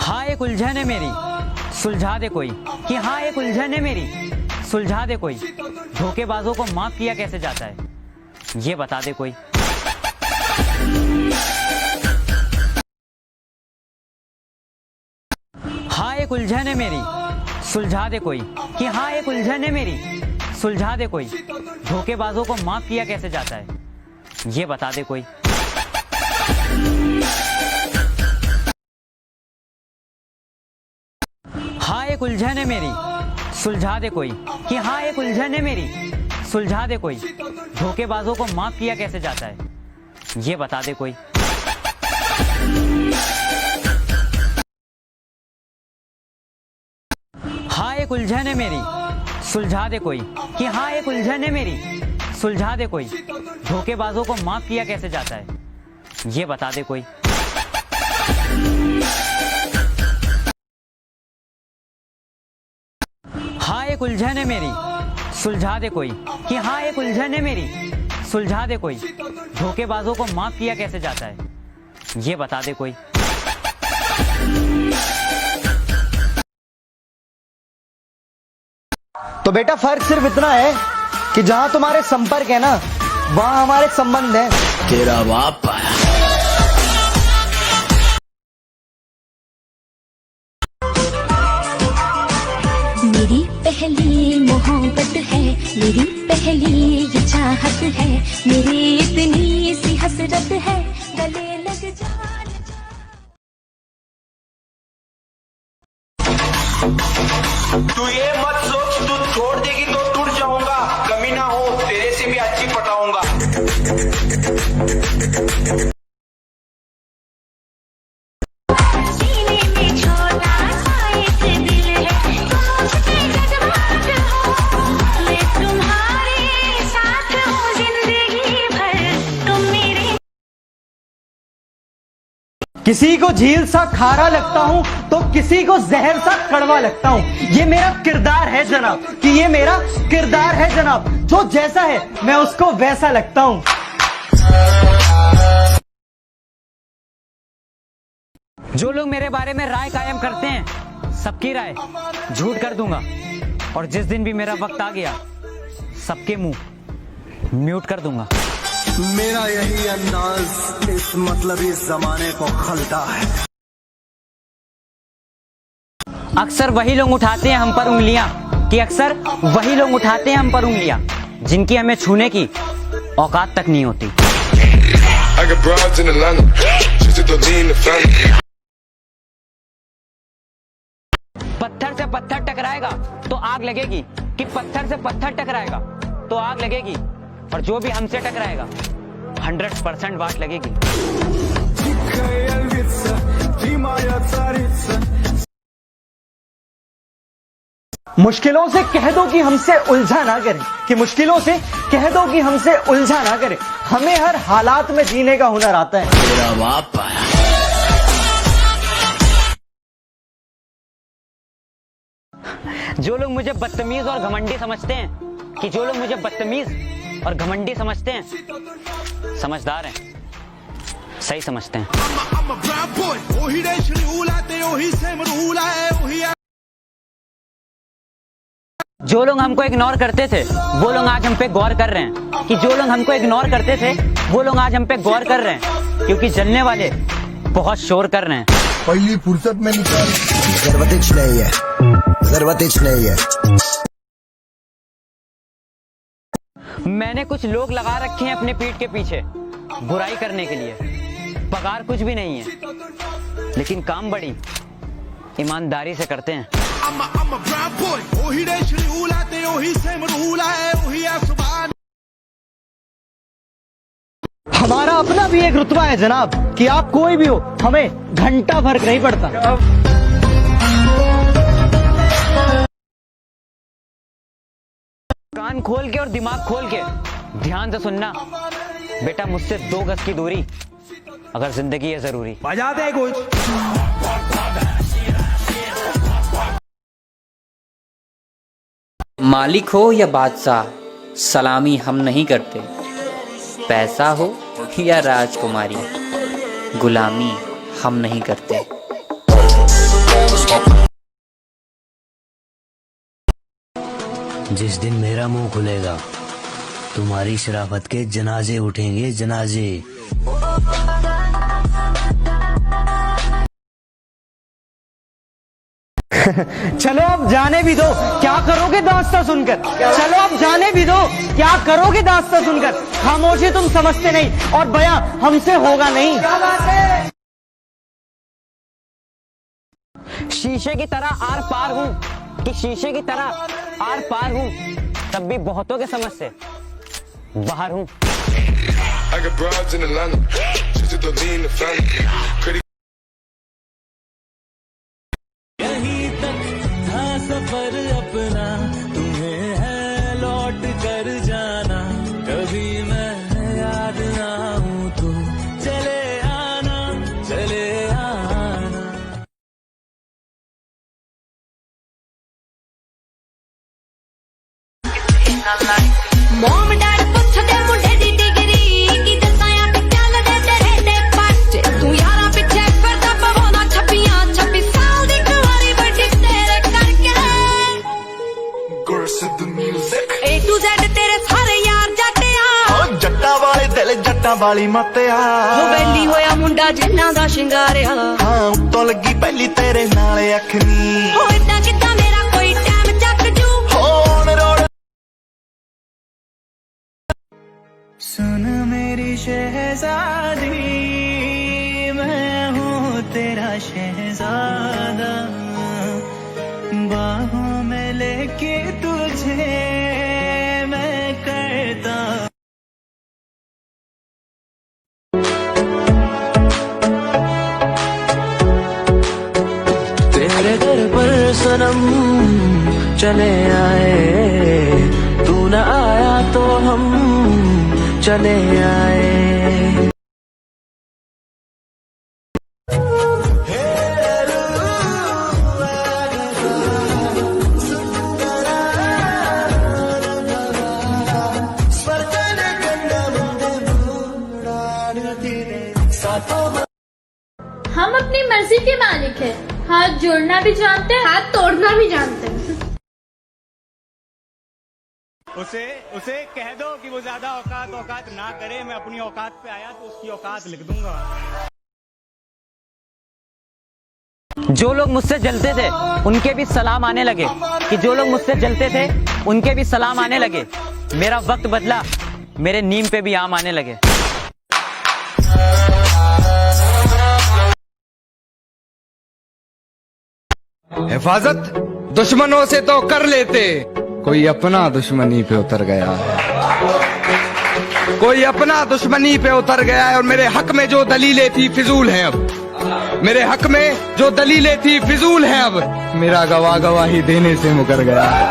हाँ एक उलझन है मेरी, सुलझा दे कोई। कि हाँ एक उलझन है मेरी, सुलझा दे कोई। धोखेबाजों को माफ किया कैसे जाता है, ये बता दे कोई। हाँ एक उलझन है मेरी, सुलझा दे कोई। कि हाँ एक उलझन है मेरी, सुलझा दे कोई। धोखेबाजों को माफ किया कैसे जाता है, ये बता दे कोई। हाँ एक उलझन है मेरी, सुलझा दे कोई। कि हाँ एक उलझन है मेरी, सुलझा दे कोई। धोखेबाजों को माफ किया कैसे जाता है, ये बता दे कोई। हाँ एक उलझन है मेरी, सुलझा दे कोई। कि हाँ एक उलझन है मेरी, सुलझा दे कोई। धोखेबाजों को माफ किया कैसे जाता है, ये बता दे कोई। हाँ एक उलझन है मेरी, सुलझा दे कोई। कि हाँ एक उलझन है मेरी, सुलझा दे कोई। धोखेबाजों को माफ किया कैसे जाता है, ये बता दे कोई। तो बेटा फर्क सिर्फ इतना है कि जहां तुम्हारे संपर्क है ना, वहां हमारे संबंध है। तेरा बाप मेरी पहली मोहब्बत है, मेरी पहली ये चाहत है, मेरी इतनी सी हसरत है, गले लग जा। तू ये मत सोच तू छोड़ देगी तो टूट जाऊंगा, कमी ना हो तेरे से भी अच्छी पटाऊंगा। सीने में छोटा सा एक दिल है, सोचते जज्बात हो, मैं तुम्हारे साथ हूँ जिंदगी भर, तुम मेरे। किसी को झील सा खारा लगता हूं तो किसी को जहर सा कड़वा लगता हूं। ये मेरा किरदार है जनाब, कि ये मेरा किरदार है जनाब। जो जैसा है मैं उसको वैसा लगता हूं। जो लोग मेरे बारे में राय कायम करते हैं, सबकी राय झूठ कर दूंगा। और जिस दिन भी मेरा वक्त आ गया, सबके मुंह म्यूट कर दूंगा। मेरा यही अंदाज इस मतलबी जमाने को खलता है। अक्सर वही लोग उठाते हैं हम पर उंगलियां, कि अक्सर वही लोग उठाते हैं हम पर उंगलियां, जिनकी हमें छूने की औकात तक नहीं होती। पत्थर से पत्थर टकराएगा तो आग लगेगी, कि पत्थर से पत्थर टकराएगा तो आग लगेगी। और जो भी हमसे टकराएगा 100% वाट लगेगी। मुश्किलों से कह दो कि हमसे उलझा ना करें, कि मुश्किलों से कह दो कि हमसे उलझा ना करें। हमें हर हालात में जीने का हुनर आता है। तेरा बाप जो लोग मुझे बदतमीज और घमंडी समझते हैं, कि जो लोग मुझे बदतमीज और घमंडी समझते हैं, समझदार हैं, सही समझते हैं। जो लोग हमको इग्नोर करते थे, वो लोग आज हम पे गौर कर रहे हैं। कि जो लोग हमको इग्नोर करते थे, वो लोग आज हम पे गौर कर रहे हैं, क्योंकि जलने वाले बहुत शोर कर रहे हैं। पहली फुर्सत में निकाल। जरूरत नहीं है, जरूरत नहीं है। मैंने कुछ लोग लगा रखे हैं अपने पीठ के पीछे बुराई करने के लिए। पगार कुछ भी नहीं है, लेकिन काम बड़ी ईमानदारी से करते हैं। हमारा अपना भी एक रुतबा है जनाब, कि आप कोई भी हो, हमें घंटा फर्क नहीं पड़ता। कान खोल के और दिमाग खोल के ध्यान से सुनना बेटा। मुझसे 2 गज की दूरी अगर जिंदगी है जरूरी। बजा दे कुछ। मालिक हो या बादशाह, सलामी हम नहीं करते। पैसा हो या राजकुमारी, गुलामी हम नहीं करते। जिस दिन मेरा मुंह खुलेगा तुम्हारी शराफत के जनाजे उठेंगे, जनाजे। चलो अब जाने भी दो, क्या करोगे दास्तां सुनकर। चलो अब जाने भी दो, क्या करोगे दास्तां सुनकर। खामोशी तुम समझते नहीं और बयां हमसे होगा नहीं। शीशे की तरह आर पार हूँ कि शीशे की तरह आर पार हूँ, तब भी बहुतों के समझ से बाहर हूँ। I got broads in Atlanta, just to lean the family. Credit यहीं तक था सफर अपना, तुम्हें है लौट कर जाना। कभी मैं याद ना हूँ तो चले आना, चले आना। ਮੋਮ ਡੈਡ ਪੁੱਛਦੇ ਮੁੰਡੇ ਦੀ ਡਿਗਰੀ ਕੀ ਦੱਸਾਂ ਆ ਤੇ ਚੱਲਦੇ ਤੇਰੇ ਦੇ ਪਾਸੇ ਤੂੰ ਯਾਰਾਂ ਪਿੱਛੇ ਫਿਰਦਾ ਪਵਾਉਣਾ ਛੱਪੀਆਂ 26 ਸਾਲ ਦੀ ਕੁਆਰੀ ਵੱਡੀ ਤੇਰੇ ਕਰਕੇ girls to the music. A to Z ਤੇਰੇ ਸਾਰੇ ਯਾਰ ਜੱਟਿਆ ਓ ਜੱਟਾਂ ਵਾਲੇ ਦਿਲ, ਜੱਟਾਂ ਵਾਲੀ ਮੱਤਿਆ। ਉਹ ਵੈਲੀ ਹੋਇਆ ਮੁੰਡਾ ਜਿੰਨਾਂ ਦਾ ਸ਼ਿੰਗਾਰਿਆ ਹਾਂ ਉੱਤੋਂ ਲੱਗੀ ਪਹਿਲੀ ਤੇਰੇ ਨਾਲ ਅੱਖ ਨੀ। ਹੋ ਇਦਾਂ ਕਿਦਾਂ ਮੇਰਾ ਕੋਈ ਟਾਈਮ ਚੱਕ ਜੂ ਹੋਣ ਰੋੜ सुन मेरी शहजादी, मैं हूँ तेरा शहजादा। बाहों में लेके तुझे मैं करता तेरे घर पर सनम चले आए, तू न आया तो हम चले आए। हम अपनी मर्जी के मालिक हैं, हाथ जोड़ना भी जानते हैं, हाथ तोड़ना भी जानते हैं। उसे कह दो कि वो ज्यादा औकात ना करे। मैं अपनी औकात पे आया तो उसकी औकात लिख दूंगा। जो लोग मुझसे जलते थे उनके भी सलाम आने लगे, कि जो लोग मुझसे जलते थे उनके भी सलाम आने लगे। मेरा वक्त बदला, मेरे नीम पे भी आम आने लगे। हिफाजत दुश्मनों से तो कर लेते, कोई अपना दुश्मनी पे उतर गया है। कोई अपना दुश्मनी पे उतर गया है और मेरे हक में जो दलीलें थी फिजूल हैं अब। मेरे हक में जो दलीलें थी फिजूल हैं अब। मेरा गवाही देने से मुकर गया है।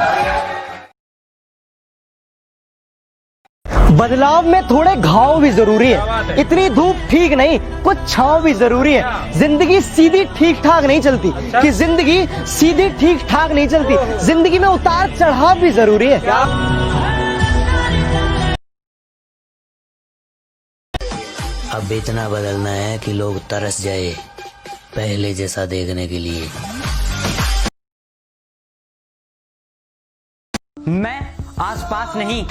बदलाव में थोड़े घाव भी जरूरी है। इतनी धूप ठीक नहीं, कुछ छांव भी जरूरी है। जिंदगी सीधी ठीक ठाक नहीं चलती, कि जिंदगी सीधी ठीक ठाक नहीं चलती। जिंदगी में उतार चढ़ाव भी जरूरी है। अब इतना बदलना है कि लोग तरस जाए पहले जैसा देखने के लिए। मैं आसपास नहीं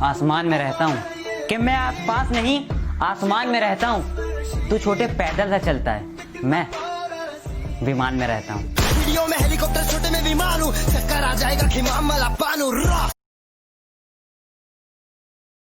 आसमान में रहता हूँ, कि मैं आसपास नहीं आसमान में रहता हूँ। तू छोटे पैदल से चलता है, मैं विमान में रहता हूँ। वीडियो में हेलीकॉप्टर, छोटे में विमान हूँ। चक्कर आ जाएगा कि मामला पानू।